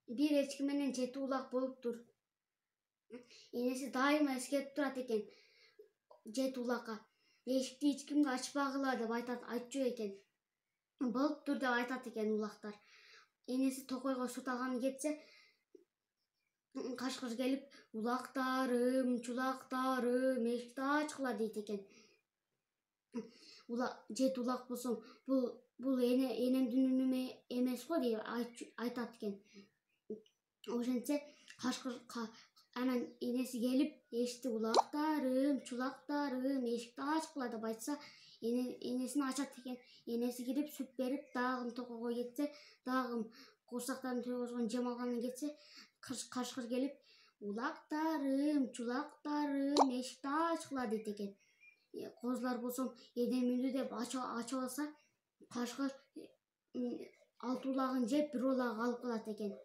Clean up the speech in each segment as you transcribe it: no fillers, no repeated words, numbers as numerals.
Bir echki менен жети улак болуптур. Энеси дайыма эскертип турат экен жети улакка. Эшикти эч кимге ачпагыла деп айтчу экен. Болуптур деп айтат экен улактар. Энеси токойго сут алганы кетсе, кашкыр келип, улактарым, чулактарым, эшикти ачкыла дейт экен. Жети улак болсо, бул энемдин үнү эмес го деп айтат экен. Ошентсе кашкыр анан энеси келип, эшикти улактарым, чулактарым, эшикти ачкыла деп айтса, энесин ачат экен. Энеси кирип сүт берип, дагы токойго кетсе, дагы курсактарын тойгозгон жем алганы кетсе, кашкыр келип, улактарым, чулактарым, эшикти ачкыла дейт экен. Козулар болсо энем үнү деп ачып алса, кашкыр 6 улагын жеп, 1 улагы калып калат экен.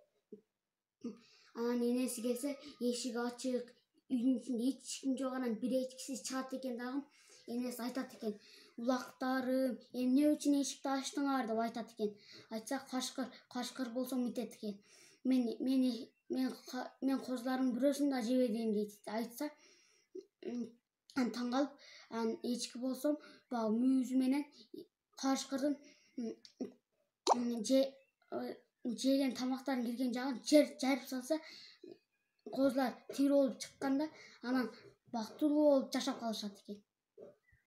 Анан энеси келсе, эшик ачык, үйдүн ичинде эч ким жок, анан бир эчкиси чыгат экен дагы. Энеси айтат экен, улактарым, эмне үчүн эшикти ачтыңар деп айтат экен. Айтса, кашкыр болсо мынтет экен. Мен козулардын бирөөсүн да жебедим дейт. Айтса, таң калып, анан эчки болсо, баягы мүйүзү менен кашкырдын жеген тамактарын кирген жагын жарып салса, козулар тирүү болуп чыкканда, анан бактылуу болуп жашап калышат экен.